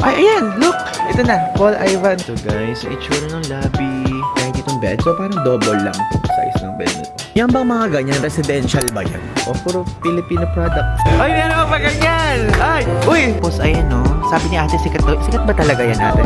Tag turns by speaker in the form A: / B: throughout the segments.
A: Ay, ayan! Look! Ito na, Paul Ivan. So guys, itsura ng lobby. Kaya ditong bed. So parang double lang size ng bed na to. Yan bang mga ganyan? Residential ba yan? O puro Filipino products? Ay, meron pa ganyan! Ay! Uy! Tapos ayan no, sabi ni ate sikat to. Sikat ba talaga yan ate?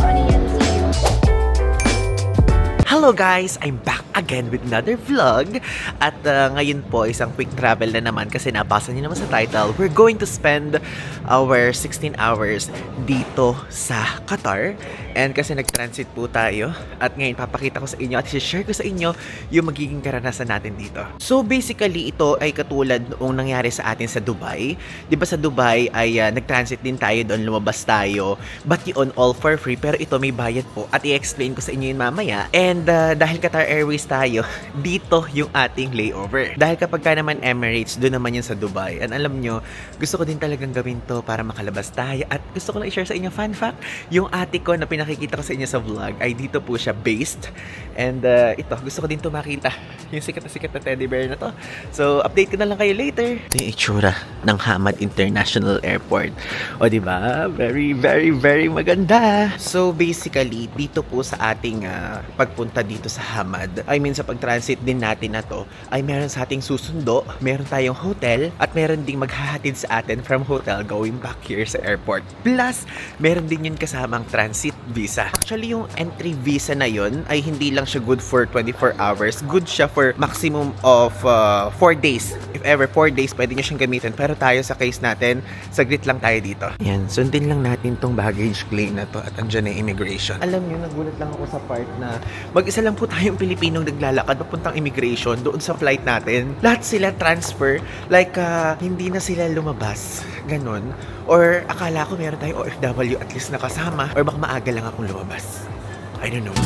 A: Hello guys! I'm back again with another vlog. At ngayon po, isang quick travel na naman kasi nabasa niyo naman sa title. We're going to spend our 16 hours dito sa Qatar. And kasi nag-transit po tayo. At ngayon papakita ko sa inyo at share ko sa inyo yung magiging karanasan natin dito. So basically, ito ay katulad noong nangyari sa atin sa Dubai. Di ba sa Dubai ay nag-transit din tayo doon, lumabas tayo. But yun all for free. Pero ito may bayad po. At i-explain ko sa inyo yun mamaya. And dahil Qatar Airways tayo, dito yung ating layover. Dahil kapag ka naman Emirates, doon naman yun sa Dubai. And alam nyo, gusto ko din talagang gawin to para makalabas tayo. At gusto ko lang i-share sa inyo fun fact, yung ate ko na pinakikita ko sa inyo sa vlog ay dito po siya based. And ito, gusto ko din to makita. Yung sikat na teddy bear na to. So, update ko na lang kayo later. Ito yung itsura ng Hamad International Airport. O diba? Very, very, very maganda. So, basically, dito po sa ating pagpunta dito sa Hamad, I mean sa pag-transit din natin na to, ay meron sa ating susundo, meron tayong hotel, at meron ding maghahatid sa atin from hotel going back here sa airport. Plus, meron din yun kasamang transit visa. Actually, yung entry visa na yun ay hindi lang siya good for 24 hours. Good siya for maximum of 4 days. If ever 4 days, pwede nyo siyang gamitin. Pero tayo sa case natin, saglit lang tayo dito. Yan, sundin lang natin tong baggage claim na to at andyan na immigration. Alam nyo, nagulat lang ako sa part na mag-isa lang po tayong Pilipinong naglalakad papuntang immigration doon sa flight natin. Lahat sila transfer, like hindi na sila lumabas. Ganon. Or akala ko meron tayong OFW at least nakasama. Or baka maaga lang akong lumabas. I don't know.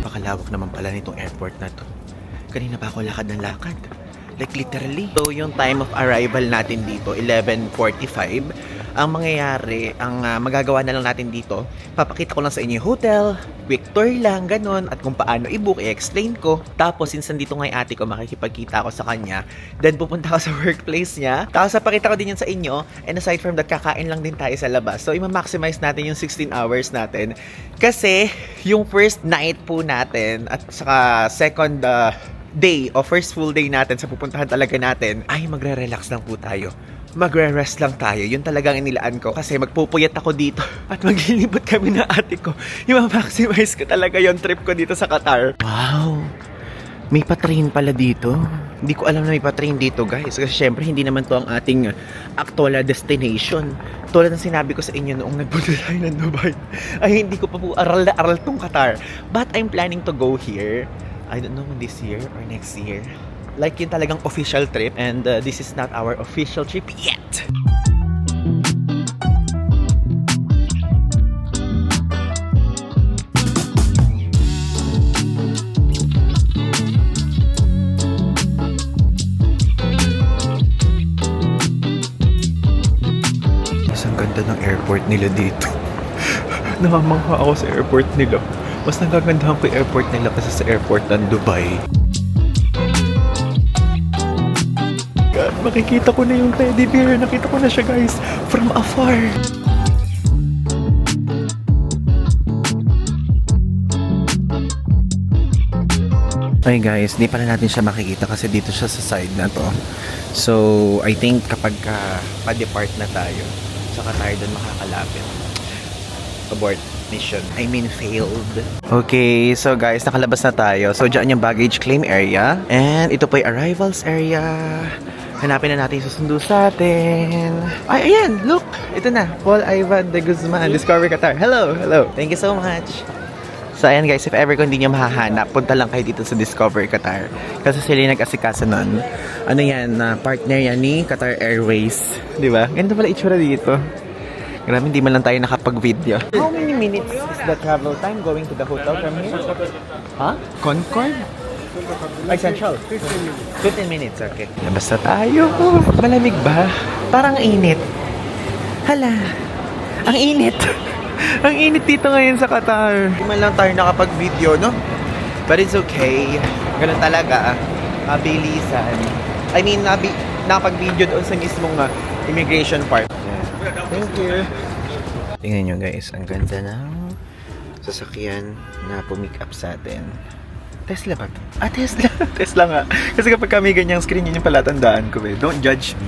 A: Pakalawak naman pala nitong airport na to. Kanina pa ako lakad ng lakad. Like literally. So yung time of arrival natin dito, 11:45. Ang mangyayari, ang magagawa na lang natin dito, papakita ko lang sa inyo yung hotel, quick tour lang, ganon, at kung paano i-book, i-explain ko. Tapos, since nandito nga yung ate ko, makikipagkita ako sa kanya, then pupunta ako sa workplace niya. Tapos, papakita ko din yun sa inyo, and aside from that, kakain lang din tayo sa labas. So, i-maximize natin yung 16 hours natin. Kasi, yung first night po natin, at saka second day, o first full day natin sa pupuntahan talaga natin, ay magre-relax lang po tayo. Magre-rest lang tayo. Yun talagang inilaan ko kasi magpupuyat ako dito at maglilibot kami na ate ko. I-maximize ko talaga yung trip ko dito sa Qatar. Wow! May pa-train pala dito. Hindi ko alam na may pa-train dito guys. Kasi syempre hindi naman to ang ating actual destination. Tulad ng sinabi ko sa inyo noong nagpunta tayo ng Dubai, ay hindi ko pa po aral na aral tong Qatar. But I'm planning to go here. I don't know this year or next year. Like yung talagang official trip, and this is not our official trip yet. Ang ganda ng airport nila dito. Namamangha ako sa airport nila. Mas nagagandahan ko yung airport nila kasi sa airport ng Dubai. God, makikita ko na yung teddy bear. Nakita ko na siya guys from afar. Okay guys, di pala natin siya makikita kasi dito siya sa side na to. So, I think kapag pa-depart na tayo, saka tayo doon makakalapit. Abort mission. I mean, failed. Okay, so guys, nakalabas na tayo. So, dyan yung baggage claim area. And ito po yung arrivals area. Hanapin na natin yung susundo sa atin. Ay, ayan! Look! Ito na. Paul Ivan de Guzman, Discover Qatar. Hello! Hello! Thank you so much! So, ayan guys, if ever kung hindi nyo mahahanap, punta lang kayo dito sa Discover Qatar. Kasi sila yung nag-asikaso nun. Ano yan? Partner yan ni Qatar Airways. Diba? Ganda pala itsura dito. Grabe, hindi man lang tayo nakapag-video. How many minutes is the travel time going to the hotel from here? Huh? Concord? Ay, Central. 15 minutes, okay. Labas na tayo. Malamig ba? Parang init. Hala. Ang init. Ang init dito ngayon sa Qatar. Hindi man lang tayo nakapag-video, no? But it's okay. Ganun talaga. Mabilisan. I mean, nakapag-video doon sa mismong immigration part. Yes. Thank you. Tingnan nyo guys, ang ganda ng sasakyan na pumick up sa atin. Tesla ba ito? Tesla! Tesla nga. Kasi kapag kami ganyang screen, yun yung palatandaan ko eh. Don't judge me.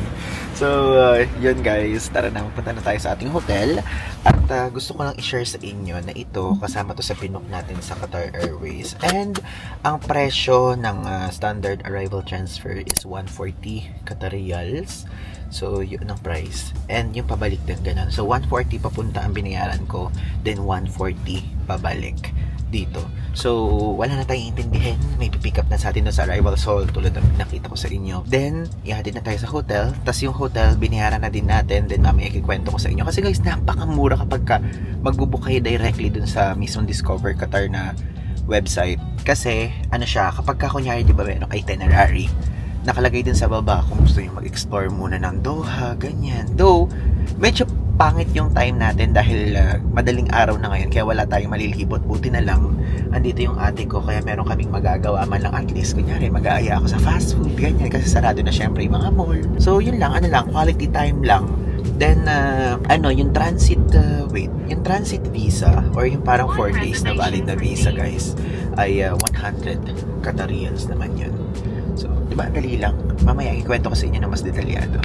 A: So, yun guys. Tara na, magpunta na tayo sa ating hotel. At gusto ko lang i-share sa inyo na ito, kasama to sa pinook natin sa Qatar Airways. And, ang presyo ng standard arrival transfer is 140 Qatar Riyals. So, yun ang price. And yung pabalik din ganun. So, 140 papunta ang binayaran ko. Then, 140 pabalik dito. So, wala na tayong intindihin. May pick up na sa atin sa arrivals hall tulad ng nakita ko sa inyo. Then, ihatid na tayo sa hotel. Tapos yung hotel, binayaran na din natin. Then, mamaya ikikwento ko sa inyo. Kasi guys, napakamura kapag ka magbubook kayo directly dun sa mismong Discover Qatar na website. Kasi, ano siya, kapag ka kunyari, di ba, may itinerary, nakalagay din sa baba kung gusto nyo mag-explore muna ng Doha, ganyan. Though, medyo pangit yung time natin dahil madaling araw na ngayon kaya wala tayong malilibot. Buti na lang andito yung ate ko kaya meron kaming magagawa man lang at least. Kunyari mag-aaya ako sa fast food, ganyan, kasi sarado na syempre yung mga mall. So yun lang, quality time lang. Then yung transit yung transit visa or yung parang 4 days na valid na visa guys ay 100 Qatar Riyals naman yun. So, diba, dali lang. Mamaya ikwento ko sa inyo na mas detalyado.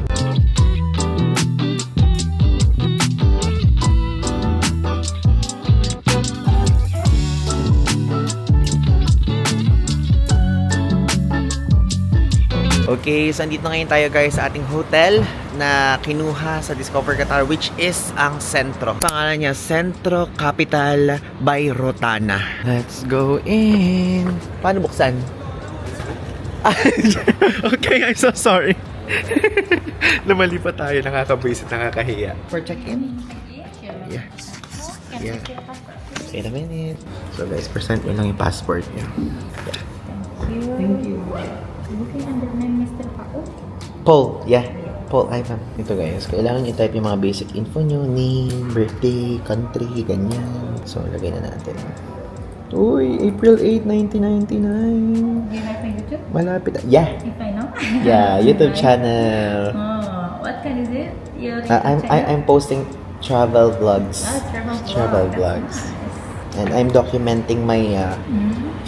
A: Okay, so andito na ngayon tayo guys sa ating hotel na kinuha sa Discover Qatar, which is ang Sentro. Pangalan niya, Sentro Capital by Rotana. Let's go in. Paano buksan? Okay, I'm so sorry. Lumali pa tayo, nakakabwisit, nakakahiya. For check-in? Yes. Yeah. Wait a minute. So guys, present nyo lang yung passport nyo. Yeah.
B: Thank you. Booking under name Mr. Paul?
A: Paul, yeah. Paul Ivan. Ito guys, kailangan i-type yung mga basic info nyo. Name, birthday, country, ganyan. So, lagay na natin. Uy, April 8, 1999.
B: Do you like my YouTube?
A: Malapit. Yeah.
B: If I know?
A: Yeah, YouTube channel.
B: Oh, what kind is it? Your
A: I'm
B: channel?
A: I'm posting travel vlogs.
B: Travel
A: vlogs.
B: Nice.
A: And I'm documenting my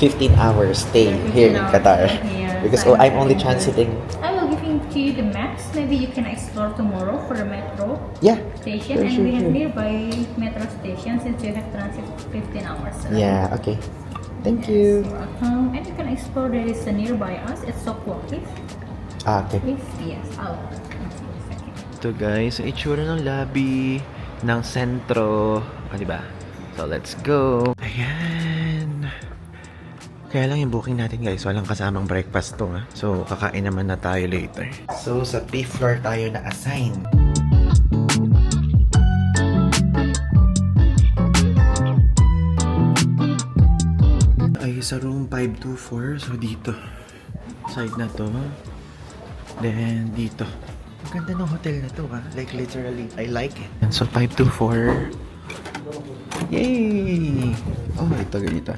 A: 15-hour stay here in Qatar. Because I'm only transiting.
B: I will give to you the maps. Maybe you can explore tomorrow for the metro
A: Yeah.
B: station.
A: Sure,
B: And
A: sure,
B: we have
A: sure.
B: nearby metro station since you have transit 15 hours.
A: Yeah, okay. Thank
B: Yes,
A: you.
B: you're welcome. And you can explore there is a nearby us. It's Sokwatif.
A: Okay.
B: Yes, I'll see in a second.
A: Ito guys, ang itsura ng lobby ng sentro. Diba? So, let's go. Ayan. Kaya lang yung booking natin guys, walang kasamang breakfast to ha. So, kakain naman na tayo later. So, sa fifth floor tayo na assign. Ay, sa room 524. So, dito. Side na to. Then, dito. Ang ganda ng hotel na to ha. Like, literally, I like it. And so, 524. Yay! Oh, ito ganito.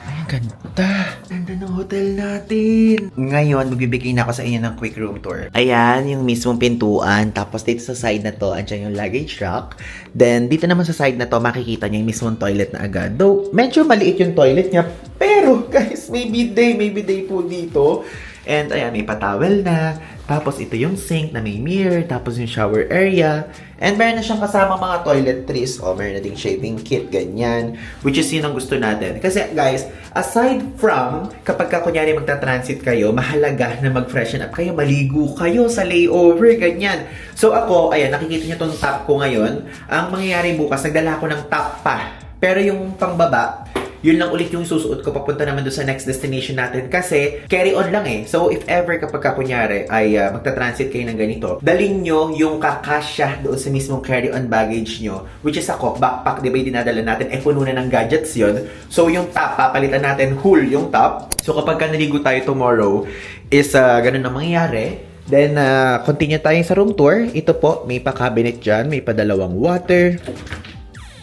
A: Ay, ang ganda. Ganda ng hotel natin. Ngayon, magbibigay na ako sa inyo ng quick room tour. Ayan, yung mismong pintuan. Tapos dito sa side na to, andyan yung luggage rack. Then, dito naman sa side na to, makikita niyo yung mismong toilet na agad. Though, medyo maliit yung toilet niya. Pero, guys, may bidet po dito. And ayan, may patawel na. Tapos ito yung sink na may mirror. Tapos yung shower area. And meron na siyang kasama mga toiletries. O, meron na ding shaving kit, ganyan. Which is yun ang gusto natin. Kasi guys, aside from kapag ka kunyari magta-transit kayo, mahalaga na mag-freshen up kayo, maligo kayo sa layover, ganyan. So ako, ayan, nakikita niyo tong top ko ngayon. Ang mangyayari bukas, nagdala ko ng top pa. Pero yung pangbaba, yun lang ulit yung susuot ko papunta naman doon sa next destination natin kasi carry on lang eh. So if ever kapag ka kunyari ay magta-transit kayo ng ganito, dalhin nyo yung kakasya doon sa mismong carry on baggage nyo, which is ako, backpack, di ba yung dinadala natin, puno na ng gadgets yun. So yung top, papalitan natin whole yung top. So kapag ka naligo tayo tomorrow, is ganun na mangyayari. Then, continue tayo sa room tour. Ito po, may pa-cabinet dyan, may pa-dalawang water.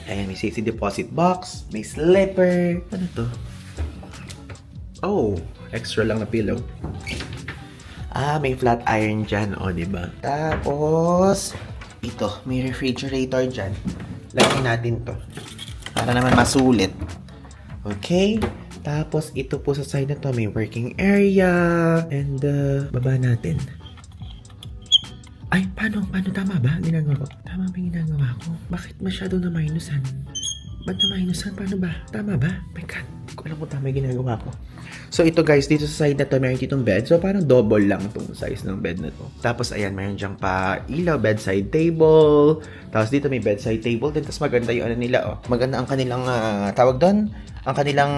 A: Ayan, may safety deposit box, may slipper. Ano to? Oh, extra lang na pillow. May flat iron dyan, o, diba? Tapos, Ito, may refrigerator dyan. Lagyan natin to. Para naman masulit. Okay? Tapos, ito po sa side na to, may working area. And, baba natin. Ay, paano? Tama ba? Ginagawa ko? Tama ba yung ginagawa ko? Bakit masyado na minusan? Ba't na minusan? Paano ba? Tama ba? My God, hindi ko alam kung tama yung ginagawa ko. So, ito guys, dito sa side na to, meron ditong bed. So, parang double lang itong size ng bed na to. Tapos, ayan, meron dyang pa ilaw, bedside table. Tapos, dito may bedside table din. Tapos, maganda yung ano nila, oh. Maganda ang kanilang, tawag doon? Ang kanilang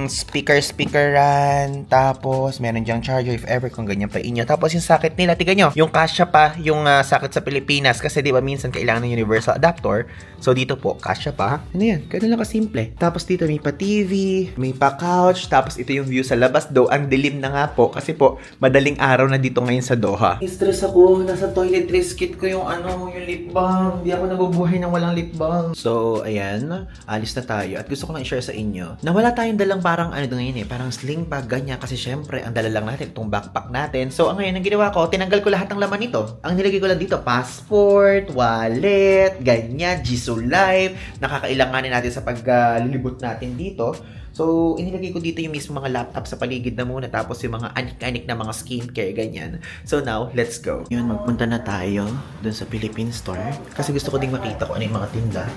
A: speakeran. Tapos, meron dyang charger if ever kung ganyan pa inyo. Tapos, yung socket nila, tiga nyo, yung kasya pa, yung socket sa Pilipinas. Kasi, di ba, minsan kailangan ng universal adapter. So, dito po, kasya pa. Ano yan? Ganun lang kasimple. Tapos, dito may pa TV, may pa couch. Tapos, ito yung view sa labas. Though, ang dilim na nga po. Kasi po, madaling araw na dito ngayon sa Doha. Stress ako. Nasa toiletries kit ko yung yung lip balm. Hindi ako nabubuhay ng walang lip balm. So, ayan. Alis na tayo. At gusto ko lang i-share sa inyo na wala tayong dalang parang ngayon parang sling bag, ganyan. Kasi syempre, ang dala lang natin, itong backpack natin. So, ang ngayon, ang ginawa ko, tinanggal ko lahat ng laman nito. Ang nilagay ko lang dito, passport, wallet, ganyan, Jisoo Life. Nakakailanganin natin sa paglilibot natin dito. So, inilagay ko dito yung mismo mga laptop sa paligid na muna. Tapos yung mga anik-anik na mga skincare, ganyan. So now, let's go. Yun, magpunta na tayo dun sa Philippine store. Kasi gusto ko ding makita kung ano yung mga tinda.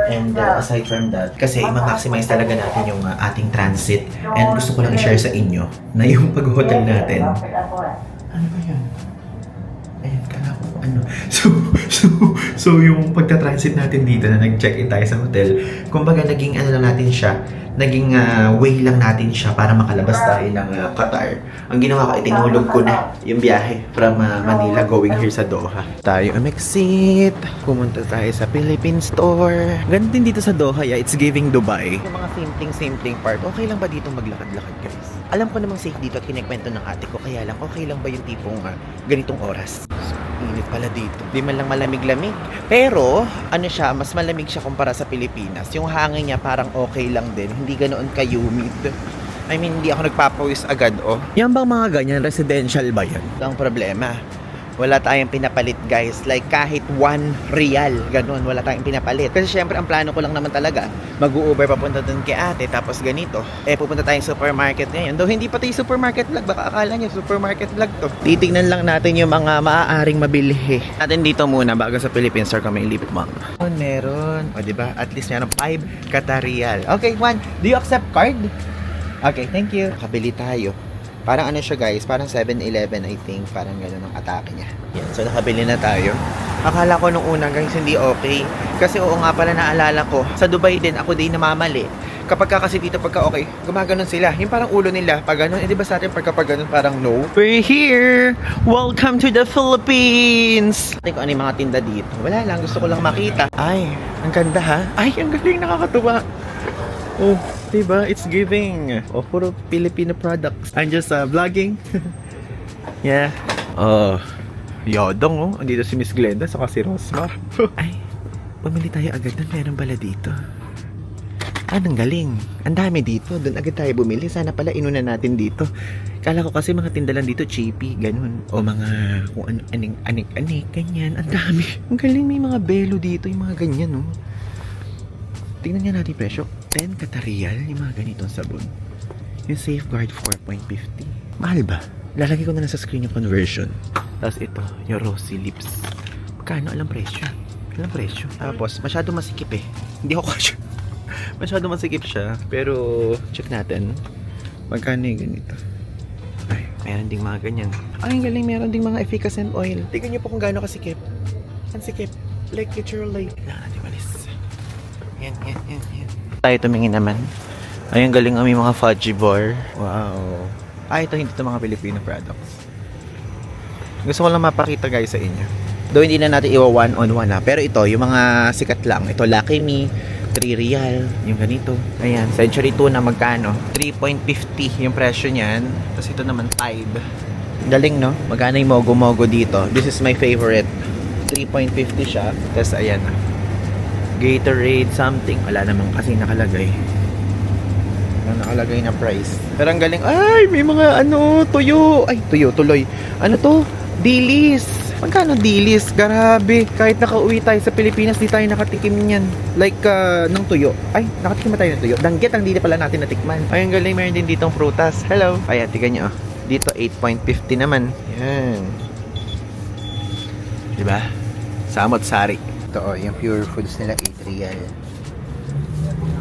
A: And aside from that, kasi ma-maximize talaga natin yung ating transit. And gusto ko lang i-share sa inyo na yung pag-hotel natin. Ano ba yun? Ayan, kala ko ano. So yung pagta-transit natin dito na nag-check-in tayo sa hotel, kumbaga naging ano lang natin siya, naging way lang natin siya para makalabas tayo ng Qatar. Ang ginawa ko, itinulog ko na yung biyahe from Manila going here sa Doha. Tayo ang exit. Pumunta tayo sa Philippine store. Ganun din dito sa Doha, yeah, it's giving Dubai. Yung mga simpleng part, okay lang ba dito maglakad-lakad, guys? Alam ko namang safe dito at kinikwento ng ate ko, kaya lang okay lang ba yung tipong ganitong oras? Init pala dito. Di man lang malamig-lamig. Pero, ano siya, mas malamig siya kumpara sa Pilipinas. Yung hangin niya parang okay lang din. Hindi ganoon ka-humid. I mean, hindi ako nagpapawis agad, oh. Yan bang mga ganyan, residential ba yan? Ang problema, wala tayong pinapalit, guys. Like, kahit 1 real, ganun, wala tayong pinapalit. Kasi syempre, ang plano ko lang naman talaga, mag-u-Uber papunta dun kay ate, tapos ganito. Pupunta tayong supermarket ngayon. Though, hindi pa tayo supermarket vlog. Baka akala nyo, supermarket vlog to. Titignan lang natin yung mga maaaring mabili. Natin dito muna, bago sa Philippine store kami lip balm. Meron. O, diba? At least meron 5 Qatarial. Okay, Juan, do you accept card? Okay, thank you. Kabili tayo. Parang ano siya, guys, parang 7-Eleven, I think. Parang gano'n ang atake niya. Yan, so nakabili na tayo. Akala ko nung una, guys, hindi okay. Kasi oo nga pala, naalala ko, sa Dubai din, ako din namamali. Kapag kasi dito pagka okay, gumaganon sila. Yung parang ulo nila, pag gano'n, di ba sa atin pagka gano'n, parang no? We're here! Welcome to the Philippines! Tingnan ko ano yung mga tinda dito. Wala lang, gusto ko lang makita. Ay, ang ganda ha? Ay, ang galing, nakakatuwa. Oh, diba? It's giving. Oh, puro Filipino products. I'm just vlogging. Yeah. Oh, yodong oh. Andito si Miss Glenda saka si Rosmar. Ay, pumili tayo agad na meron pala dito. Ang galing. Ang dami dito. Doon agad tayo bumili. Sana pala inuna natin dito. Kala ko kasi mga tindalan dito cheapy, ganun. O mga kung anik-anik, ganyan. Ang dami. Ang galing, may mga belo dito, yung mga ganyan, oh. Tingnan nga natin presyo. 10 Qatarial, yung mga ganitong sabon. Yung Safeguard 4.50. Mahal ba? Lalagay ko na lang sa screen yung conversion. Tapos ito, yung Rosy Lips. Magkano? Alam presyo. Alam presyo. Tapos, masyado masikip eh. Hindi ako kasya. Masyado masikip siya. Pero, check natin. Magkano yung ganito? Ay, meron ding mga ganyan. Ay, ang galing. Meron ding mga efficacent oil. Tignan nyo po kung gaano kasikip. Ang sikip. Like, literally. Kailangan natin walis. Yan. Tayo tumingin naman. Ay, ang galing may mga fudgy bar. Wow. Ito hindi ito mga Filipino products. Gusto ko lang mapakita guys sa inyo. Though hindi na natin iwa 1-on-1 na. Pero ito, yung mga sikat lang. Ito, Lucky Me, 3 real. Yung ganito. Ayan, Century 2 na magkano? 3.50 yung presyo niyan. Tapos ito naman, Tide. Galing, no? Magkano yung mogo-mogo dito? This is my favorite. 3.50 siya. Tapos ayan, Gatorade something. Wala namang kasi nakalagay. Wala nakalagay na price. Pero ang galing. Ay, may mga tuyo. Ay, tuyo, tuloy. Ano to? Dilis. Magkano dilis? Grabe. Kahit nakauwi tayo sa Pilipinas, di tayo nakatikim niyan. Like, ng tuyo. Ay, nakatikim ba tayo ng tuyo? Danggit ang hindi pala natin natikman. Ay, ang galing. Meron din ditong prutas. Hello. Ayan, tignan nyo. Dito, 8.50 naman. Yan. Diba? Samot sari. Ito, yung pure foods nila, 8 real.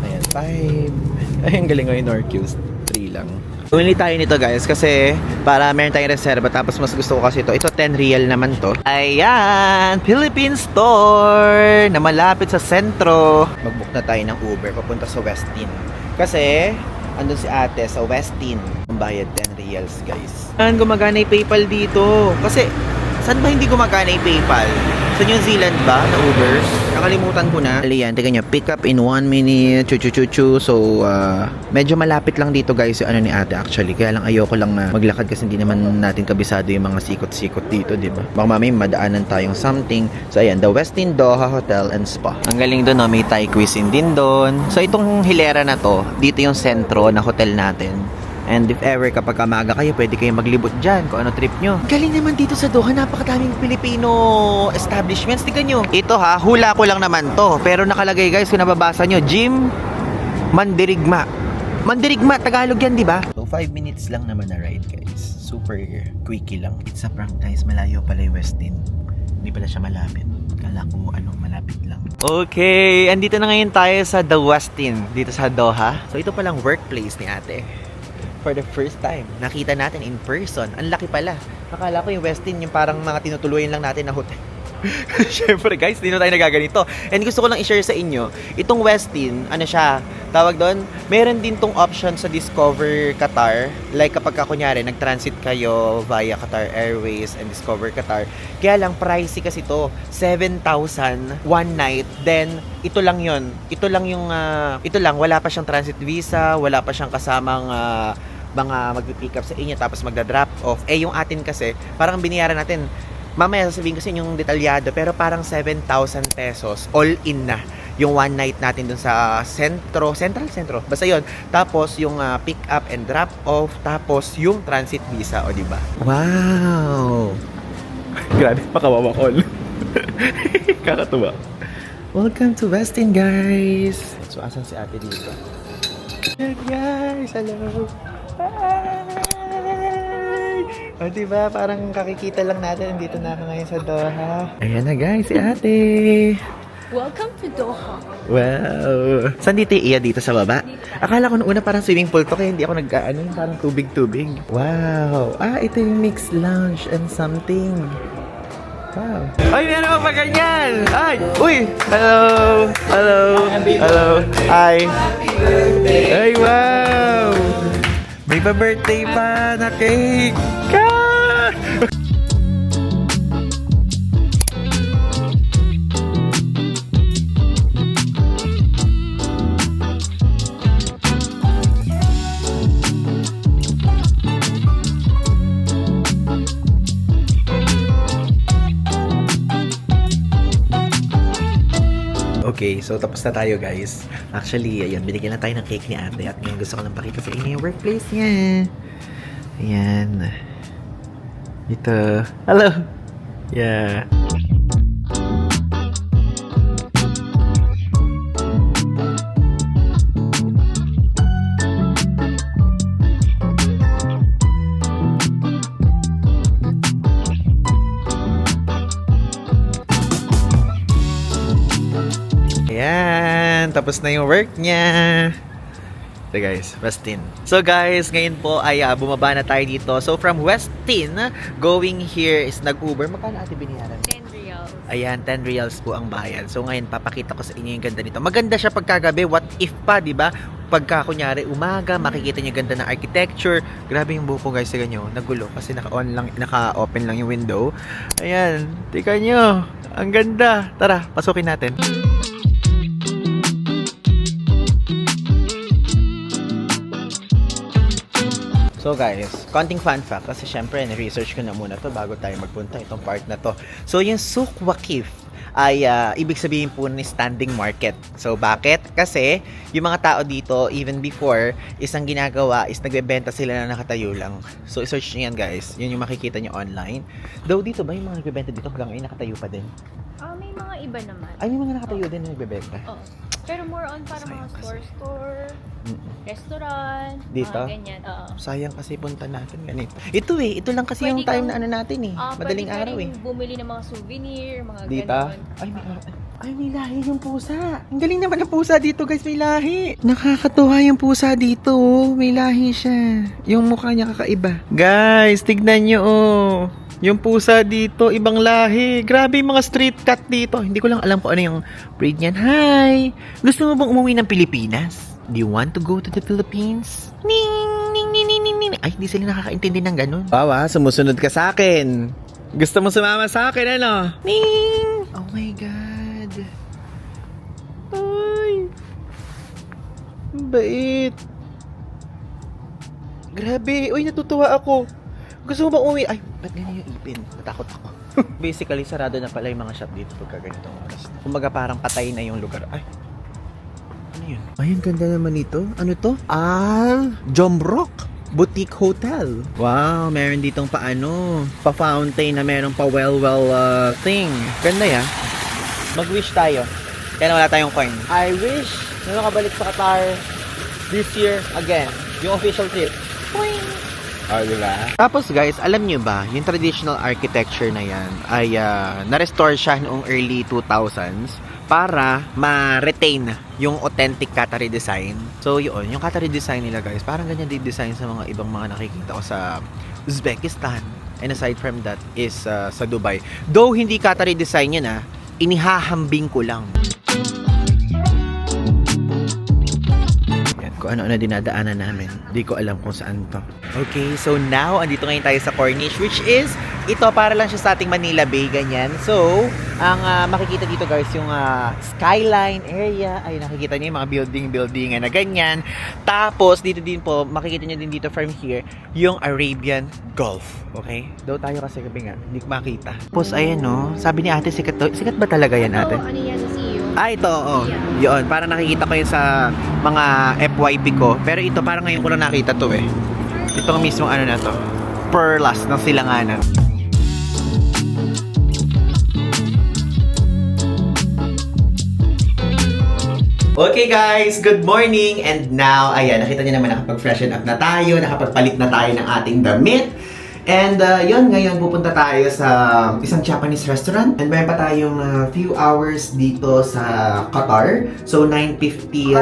A: Ayan, 5. Ay, ang galing ngayon, Norcus. 3 lang. Bumili tayo nito guys kasi para meron tayong reserva tapos mas gusto ko kasi ito. Ito 10 real naman to. Ayan! Philippine store na malapit sa sentro. Mag-book na tayo ng Uber papunta sa Westin. Kasi andun si ate sa Westin. Ang bayad 10 reals guys. Saan gumagana yung PayPal dito? Kasi saan ba hindi gumagana yung PayPal? Sa New Zealand ba na Uber? Nakalimutan ko na. Aliyan, tignan nyo. Pick up in 1 minute. Chu. So, medyo malapit lang dito guys yung ano ni ate actually. Kaya lang ayoko lang na maglakad kasi hindi naman natin kabisado yung mga sikot-sikot dito, diba? Baka mamaya madaanan tayong something. So, ayan. The Westin Doha Hotel and Spa. Ang galing doon, no? May Thai cuisine din doon. So, itong hilera na to, dito yung sentro na hotel natin. And if ever kapag kamaga kayo, pwede kayong maglibot dyan kung ano trip nyo. Galing naman dito sa Doha, napakadaming Pilipino establishments. Tignan nyo. Ito ha, hula ko lang naman to. Pero nakalagay guys, kung nababasa nyo, Gym Mandirigma. Mandirigma, Tagalog yan, di ba? So 5 minutes lang naman na ride guys. Super quickie lang. It's a prank guys, malayo pala yung Westin. Hindi pala siya malapit. Kala ko malapit lang. Okay, andito na ngayon tayo sa The Westin, dito sa Doha. So ito palang workplace ni ate. For the first time, nakita natin in person. Ang laki pala. Akala ko yung Westin, yung parang mga tinutuluyan lang natin na hotel. Siyempre guys, hindi na tayo nagaganito. And gusto ko lang i-share sa inyo, itong Westin, ano siya, tawag doon, meron din tong option sa Discover Qatar. Like kapag kunyari, nag-transit kayo via Qatar Airways and Discover Qatar. Kaya lang, pricey kasi to 7,000 one night. Then, ito lang yon. Ito lang yung, ito lang, wala pa siyang transit visa, wala pa siyang kasamang mga mag-pick up sa inyo tapos magda-drop off. Eh, yung atin kasi, parang biniyaran natin, mamaya sasabihin ko sa inyo yung detalyado, pero parang 7,000 pesos all in na yung one night natin dun sa centro, basta yun. Tapos yung pick up and drop off, tapos yung transit visa, o diba? Wow! Grabe, makawawa call. Kakatuwa. Welcome to Westin guys! So asan si ate dito? Hey guys, hello! Hi! O diba, parang kakikita lang natin. Dito na ako ngayon sa Doha. Ayan na guys, si ate.
B: Welcome to Doha.
A: Wow. Saan dito iya dito sa baba? Akala ko noong una parang swimming pool to kaya hindi ako nag-ano, parang tubig-tubig. Wow. Ito yung mixed lounge and something. Wow. Ay, meron pa ganyan. Ay, uy. Hello. Hello. Hello. Hi. Ay, wow. May pa-birthday pa na cake. Okay, so tapos na tayo guys. Actually, ayun, binigyan na tayo ng cake ni ate at ngayon gusto ko lang pakita sa inyo yung workplace niya. Ayan. Ito. Hello! Yeah. Ayan, tapos na yung work niya. So guys, Westin. So guys, ngayon po ay bumaba na tayo dito. So from Westin, going here is nag-Uber. Magkano ate biniyaran?
B: 10 reals.
A: Ayan, 10 reals po ang bayad. So ngayon, papakita ko sa inyo yung ganda nito. Maganda siya pagkagabi. What if pa, di ba? Pagka kunyari umaga, makikita niyo ganda ng architecture. Grabe yung buko guys, sa ganyo. Nagulo kasi naka-open lang yung window. Ayan, tika nyo. Ang ganda. Tara, pasukin natin. So guys, konting fun fact kasi syempre na-research ko na muna to bago tayo magpunta itong part na to. So yung Souk Waqif ay ibig sabihin po ni standing market. So bakit? Kasi yung mga tao dito even before isang ginagawa is nagbebenta sila na nakatayo lang. So i-search niyo yan guys. Yun yung makikita niyo online. Though dito ba yung mga nagbebenta dito hanggang ngayon nakatayo pa din?
B: May mga iba naman.
A: Ay, may mga nakatayo din na nagbebenta.
B: Oo. Pero more on para mga
A: Sayang kasi.
B: store, restaurant,
A: Dito?
B: mga ganyan. Oo.
A: Sayang kasi punta natin ganito. Ito lang kasi yung
B: Pwede
A: time
B: kang-
A: na ano natin eh. Madaling
B: pwede ka
A: araw eh.
B: rin bumili ng mga souvenir, mga
A: Dito?
B: ganon.
A: May lahi yung pusa. Ang galing naman ng pusa dito guys, may lahi. Nakakatuwa yung pusa dito oh. May lahi siya. Yung mukha niya kakaiba. Guys, tignan nyo oh. Yung pusa dito, ibang lahi. Grabe yung mga street cat dito. Hindi ko lang alam kung ano yung breed niyan. Hi! Gusto mo bang umuwi ng Pilipinas? Do you want to go to the Philippines? Ning, ning, ning, ning, ning, ning. Ay, hindi sila nakakaintindi ng ganun. Bawa, sumusunod ka sa akin. Gusto mo sumama sa akin, ano? Ning! Oh my God. Ay. Ang bait. Grabe. Uy, natutuwa ako. Gusto mo bang umuwi? Ay, ba't ganyan yung ipin? Natakot ako. Basically, sarado na pala yung mga shop dito pagka ganitong oras. Kumbaga parang patay na yung lugar. Ay, ano yun? Ay, ang ganda naman ito. Ano to? Jomrock Boutique Hotel. Wow, meron ditong pa-fountain na meron pa well thing. Ganda yan. Mag-wish tayo. Kaya wala tayong coin. I wish na makabalik sa Qatar this year again. Yung official trip. Boing! Oh, diba? Tapos guys, alam nyo ba, yung traditional architecture na yan ay na-restore siya noong early 2000s para ma-retain yung authentic Qatari design. So yun, yung Qatari design nila guys, parang ganyan din design sa mga ibang mga nakikita ko sa Uzbekistan. And aside from that is sa Dubai. Though hindi Qatari design yan inihahambing ko lang. Kung ano-ano dinadaanan namin. Hindi ko alam kung saan to. Okay, so now, andito ngayon tayo sa Corniche, which is, ito para lang siya sa ating Manila Bay, ganyan. So, ang makikita dito guys, yung skyline area, ay nakikita niyo yung mga building na ganyan. Tapos, dito din po, makikita niyo din dito from here, yung Arabian Gulf. Okay? Daw tayo kasi gabi nga, hindi ko makita. Tapos, ayan no, sabi ni ate, sikat ba talaga yan ate?
B: Ano yan si CEO?
A: Ito, yun, para nakikita ko yun sa mga FYP ko. Pero ito, parang ngayon ko lang nakita to eh. Ito ang mismong ano na to. Perlas ng silanganan. Okay guys, good morning! And now, ayan, nakita niyo naman nakapag-freshen up na tayo, nakapagpalit na tayo ng ating damit. And yun, ngayon pupunta tayo sa isang Japanese restaurant. And mayroon pa tayong few hours dito sa Qatar. So 9:57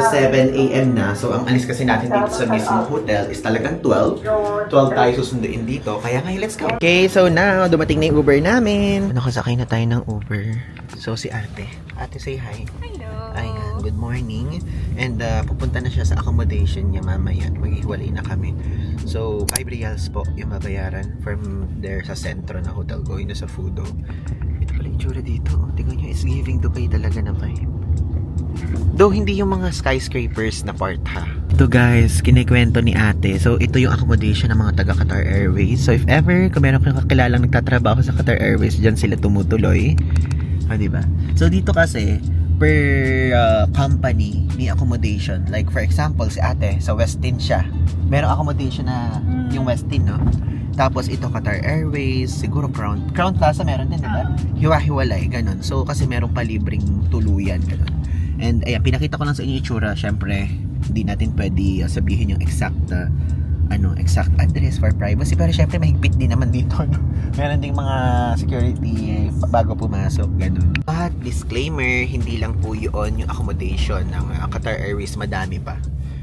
A: AM na. So ang alis kasi natin dito sa mismong hotel is talagang 12. 12 tayo susunduin dito. Kaya ngayon, let's go. Okay, so now, dumating na yung Uber namin. Nakasakay na tayo ng Uber. So si ate. Ate, say hi.
B: Hello.
A: Ayan, good morning. And pupunta na siya sa accommodation niya mamaya. Maghihiwalay na kami. So, 5 reals po yung mabayaran from there sa sentro na hotel going na sa Fudo. Ito pala yung tsura dito. Tingnan nyo, it's giving Dubai talaga na vibe. Though hindi yung mga skyscrapers na part ha. Ito guys, kinikwento ni ate. So, ito yung accommodation ng mga taga Qatar Airways. So, if ever, kung meron kang kakilalang nagtatrabaho sa Qatar Airways, dyan sila tumutuloy. Diba? So, dito kasi, per company may accommodation. Like for example, si ate sa Westin siya. Merong accommodation na yung Westin, no? Tapos ito Qatar Airways, siguro Crown Plaza meron din, diba? Hiwa-hiwalay, ganun. So kasi merong palibreng tuluyan, ganun. And ayan, pinakita ko lang sa inyo itsura. Syempre, hindi natin pwede sabihin yung exact exact address for privacy, pero syempre mahigpit din naman dito, no? Meron ding mga security bago pumasok, ganun. But disclaimer, hindi lang po yun yung accommodation ng Qatar Airways, madami pa.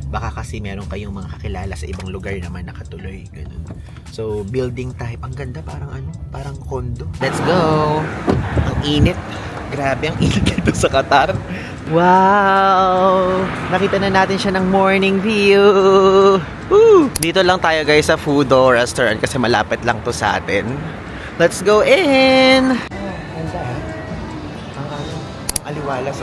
A: Baka kasi meron kayong mga kakilala sa ibang lugar naman nakatuloy, ganun. So building type, ang ganda, parang condo. Let's go. Ang init. Grabe, ang init dito sa Qatar. Wow! Nakita na natin siya ng morning view. Woo! Dito lang tayo guys sa Fudo restaurant kasi malapit lang to sa atin. Let's go in! Ganda ang aliwalas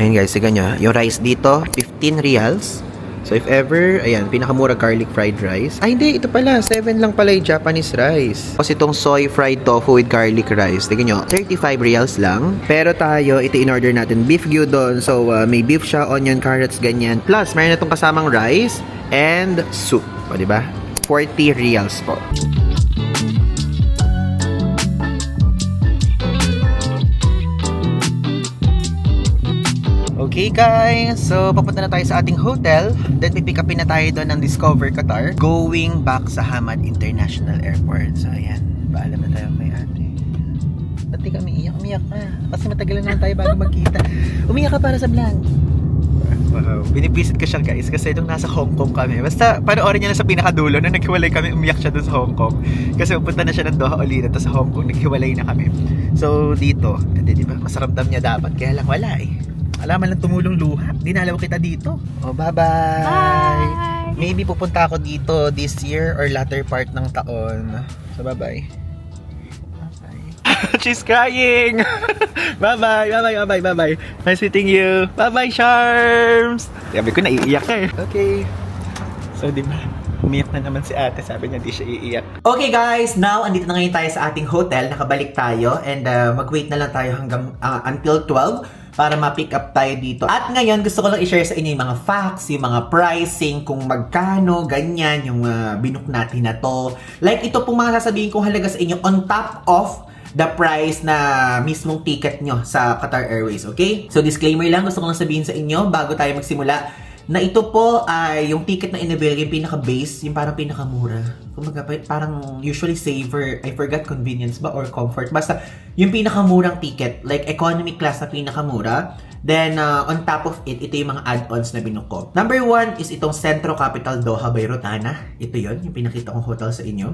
A: Ayan guys, tignan nyo. Yung rice dito, 15 reals. So if ever, ayan, pinakamura garlic fried rice. Ay hindi, ito pala, 7 lang pala yung Japanese rice. Tapos itong soy fried tofu with garlic rice. Tignan nyo, 35 reals lang. Pero tayo, ito in-order natin, beef gyudon. So may beef siya, onion, carrots, ganyan. Plus, mayroon na itong kasamang rice and soup. O, diba? 40 reals po. Okay guys, so papunta na tayo sa ating hotel. Then pipick upin na tayo doon ng Discover Qatar going back sa Hamad International Airport. So ayan, paalam na tayo kay ate. Ba't di ka umiiyak? Umiyak ka. Kasi matagal na tayo bago magkita. Umiyak ka para sa vlog. Wow. Binibisit ko siya guys kasi nung nasa Hong Kong kami. Basta panoorin niya na sa pinakadulo nung naghiwalay kami, umiyak siya doon sa Hong Kong. Kasi pupunta na siya ng Doha ulit at sa Hong Kong naghiwalay na kami. So dito, di ba? Masaramdam niya dapat kaya lang wala eh. Alaman lang tumulong luha. Dinalaw kita dito. Oh, bye-bye.
B: Bye!
A: Maybe pupunta ako dito this year or latter part ng taon. So, bye-bye. Bye-bye. She's crying! Bye-bye, bye-bye, bye-bye, bye-bye. Nice meeting you. Bye-bye, Charms! Sabi ko, naiiyak ka eh. Okay. So, di ba? Umiyak na naman si ate. Sabi niya, di siya iiyak. Okay guys, now andito na ngayon tayo sa ating hotel. Nakabalik tayo and mag-wait na lang tayo hanggang until 12 para ma-pick up tayo dito. At ngayon, gusto ko lang i-share sa inyo yung mga facts, yung mga pricing, kung magkano, ganyan, yung binook natin na to. Like, ito pong mga sasabihin kong halaga sa inyo on top of the price na mismong ticket nyo sa Qatar Airways, okay? So, disclaimer lang, gusto ko lang sabihin sa inyo bago tayo magsimula na ito po ay yung ticket na in-avail, yung pinaka-base, yung parang pinakamura. Kumbaga, parang usually saver, I forgot convenience ba or comfort. Basta, yung pinakamurang ticket, like economy class na pinakamura. Then, on top of it, ito yung mga add-ons na binuko ko. Number 1 is itong Centro Capital Doha by Rotana. Ito yon yung pinakita kong hotel sa inyo.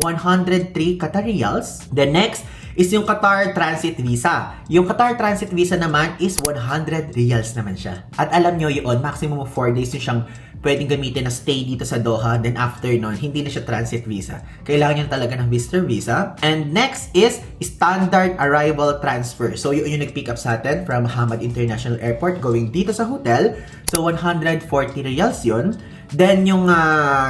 A: 103 Qatar Riyals. The next is yung Qatar Transit Visa. Yung Qatar Transit Visa naman is 100 Riyals naman siya. At alam nyo yun, maximum of 4 days yung siyang pwedeng gamitin na stay dito sa Doha. Then after nun, hindi na siya transit visa. Kailangan nyo talaga ng visitor visa. And next is standard arrival transfer. So yun yung nag-pick up sa atin from Hamad International Airport going dito sa hotel. So 140 Riyals yun. Then yung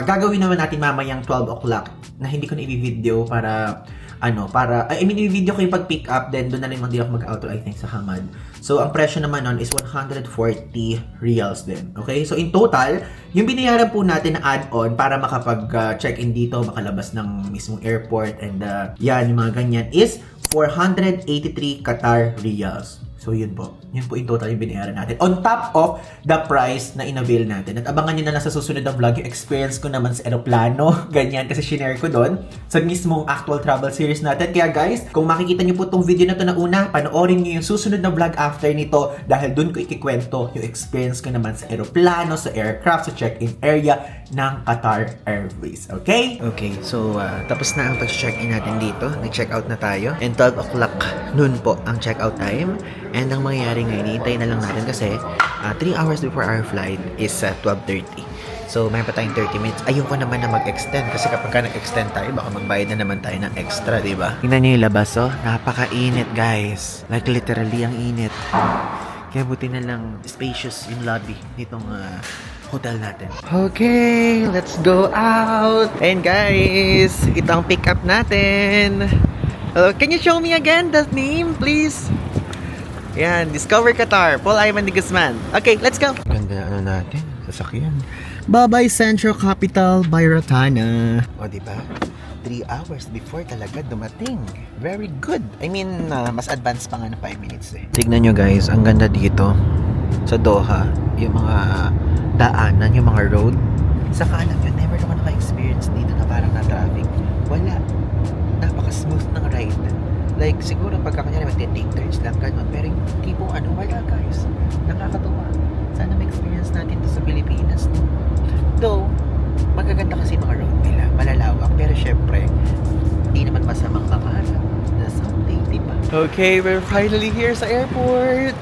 A: gagawin naman natin mamayang 12 o'clock na hindi ko na i-video para i-video ko yung pag-pick up, then doon na rin din ako mag-auto, I think, sa Hamad. So, ang presyo naman nun is 140 Riyals din. Okay? So, in total, yung binayaran po natin na add-on para makapag-check-in dito, makalabas ng mismong airport, and yan, yung mga ganyan, is 483 Qatar Riyals. So, yun po. Yun po yung total yung binayaran natin. On top of the price na in-avail natin. At abangan nyo na lang sa susunod na vlog yung experience ko naman sa aeroplano. Ganyan, kasi shinare ko doon sa mismong actual travel series natin. Kaya guys, kung makikita nyo po itong video na to na una, panoorin nyo yung susunod na vlog after nito dahil doon ko ikikwento yung experience ko naman sa aeroplano, sa aircraft, sa check-in area ng Qatar Airways. Okay? Okay, so tapos na ang pag-check-in natin dito. Nag-check-out na tayo. And 12 o'clock noon po ang check-out time. And ang mangyayari ngayon, hinihintay na lang natin kasi 3 hours before our flight is 12:30. So, may pa tayong 30 minutes. Ayoko naman na mag-extend kasi kapag nag-extend tayo, baka magbayad na naman tayo ng extra, di ba? Tingnan niyo yung labas, oh. Napaka-init, guys. Like, literally, ang init. Kaya buti na lang spacious yung lobby nitong hotel natin. Okay, let's go out! And guys, ito ang pick-up natin. Can you show me again the name, please? Yan, Discover Qatar, Paul Ivan de Guzman. Okay, let's go! Ganda natin, sasakyan. Bye-bye Central Capital by Rotana. O, diba? 3 hours before talaga dumating. Very good. I mean, mas advanced pa nga na 5 minutes eh. Tignan nyo guys, ang ganda dito sa Doha. Yung mga daanan, yung mga road. Saka alam nyo, never naman naka-experience dito na parang na-traffic. Wala. Napaka-smooth ng ride. Like, siguro pagka kanya naman take turns lang ganun. Pero yung tipong wala guys. Nakakatuwa. Sana ma-experience natin to sa Pilipinas. Though, magaganda kasi mga road nila. Malalawak. Pero syempre, hindi naman masamang pangarap na someday, diba? Okay, we're finally here sa airport.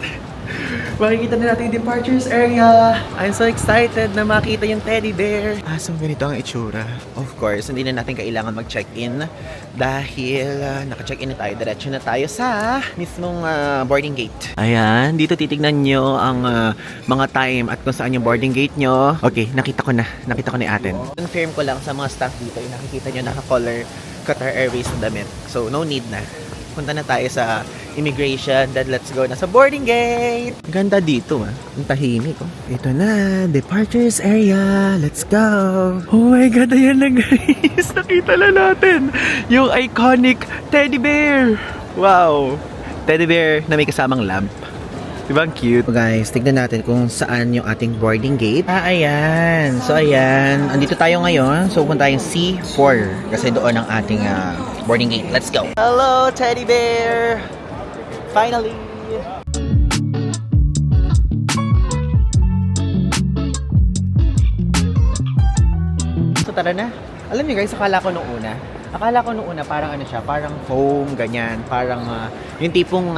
A: Makikita na natin yung departures area. I'm so excited na makita yung teddy bear. So ganito ang itsura. Of course, hindi na natin kailangan mag-check-in dahil naka-check-in na tayo. Diretso na tayo sa mismong boarding gate. Ayan, dito titignan nyo ang mga time at kung saan yung boarding gate nyo. Okay, nakita ko na yung atin. Confirm ko lang sa mga staff dito, yung nakikita nyo naka-color Qatar Airways na damit. So, no need na. Punta na tayo sa immigration, then let's go na sa boarding gate. Ganda dito ang tahimik. Ito na, departures area. Let's go. Oh my God, ayan na guys. Nakita na natin yung iconic teddy bear. Wow. Teddy bear na may kasamang lamp. Diba ang cute? So guys, tignan natin kung saan yung ating boarding gate. Ayan. So ayan, andito tayo ngayon. So punta tayong C4 kasi doon ang ating boarding gate. Let's go. Hello, teddy bear. Finally. So tara na. Alam niyo guys, akala ko nung una parang ano siya, parang foam, ganyan. Parang yung tipong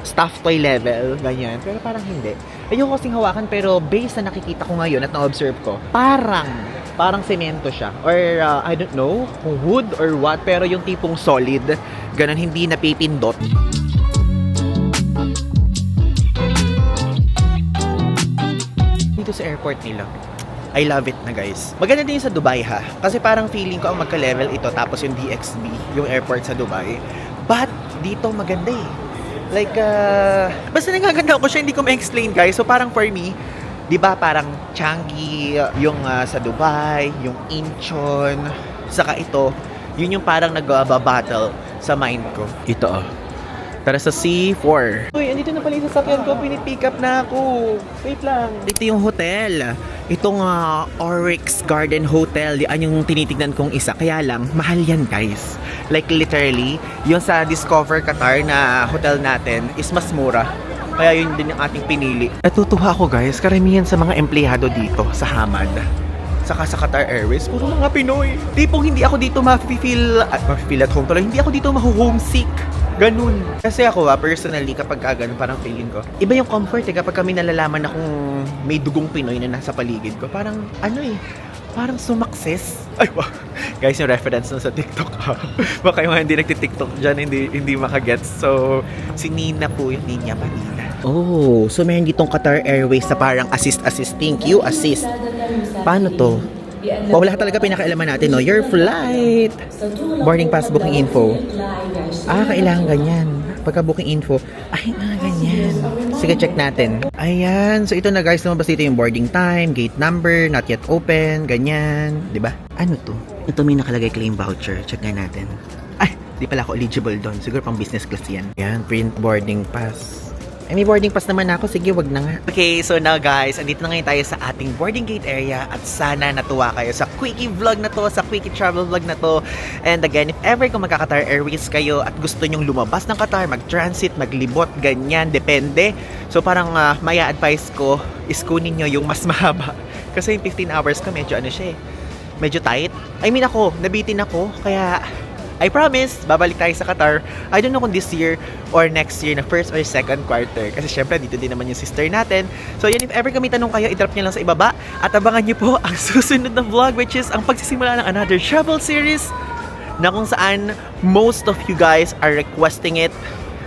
A: stuffed toy level, ganyan. Pero parang hindi. Ayoko kasing hawakan pero based na nakikita ko ngayon at na-observe ko, parang semento siya. Or I don't know kung wood or what, pero yung tipong solid, ganun, hindi napipindot. Dito sa airport nila, I love it na guys. Maganda din yung sa Dubai ha. Kasi parang feeling ko ang magka-level ito tapos yung DXB, yung airport sa Dubai. But dito maganda eh. Like, basta nagaganda ko siya, hindi ko ma-explain guys. So parang for me, di ba parang Changi, yung sa Dubai, yung Incheon, saka ito, yun yung parang nag-battle sa mind ko. Ito Tara sa C4. Uy, andito na pala yung sasakyan ko. Pinipick up na ako. Wait lang. Dito yung hotel. Itong Oryx Garden Hotel. Yan yung tinitignan kong isa. Kaya lang, mahal yan guys. Like literally, yung sa Discover Qatar na hotel natin is mas mura. Kaya yun din yung ating pinili. Natutuwa ako guys. Karamihan sa mga empleyado dito sa Hamad. Saka sa Qatar Airways, puro mga Pinoy. Tipong hindi ako dito ma-feel at home tuloy. Hindi ako dito ma-homesick. Ganun. Kasi ako personally, kapag ganun, parang feeling ko, iba yung comfort kapag kami nalalaman na kung may dugong Pinoy na nasa paligid ko. Parang, parang sumakses. Ay, wow. Guys, yung reference na sa TikTok ha. Baka yung mga hindi nagtitiktok dyan, hindi makagets. So, si Nina po yung Ninya Manila. Oh, so meron ditong Qatar Airways na parang assist. Thank you, assist. Paano to? Wala talaga pinakailaman natin, no? Your flight! Boarding pass, booking info. Kailangan ganyan. Pagka booking info, ganyan. Sige, check natin. Ayan. So, ito na guys. Lumabas dito yung boarding time, gate number, not yet open, ganyan. Diba? Ano to? Ito may nakalagay claim voucher. Check nga natin. Di pala ako eligible doon. Siguro pang business class yan. Ayan, print boarding pass. May boarding pass naman ako. Sige, wag na nga. Okay, so now guys, andito na ngayon tayo sa ating boarding gate area at sana natuwa kayo sa quickie vlog na to, sa quickie travel vlog na to. And again, if ever kung magka-Qatar Airways kayo at gusto nyong lumabas ng Qatar, mag-transit, maglibot, ganyan, depende. So parang maya advice ko is kunin nyo yung mas mahaba. Kasi yung 15 hours ka, medyo medyo tight. I mean ako, nabitin ako, kaya I promise, babalik tayo sa Qatar. I don't know kung this year or next year na first or second quarter. Kasi syempre, dito din naman yung sister natin. So yan, if ever kami tanong kayo, i-drop nyo lang sa ibaba. At abangan nyo po ang susunod na vlog, which is ang pagsisimula ng another travel series na kung saan most of you guys are requesting it.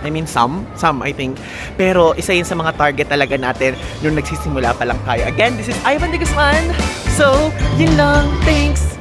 A: I mean, some I think. Pero isa yun sa mga target talaga natin nung nagsisimula pa lang tayo. Again, this is Ivan de Guzman. So, yun lang. Thanks!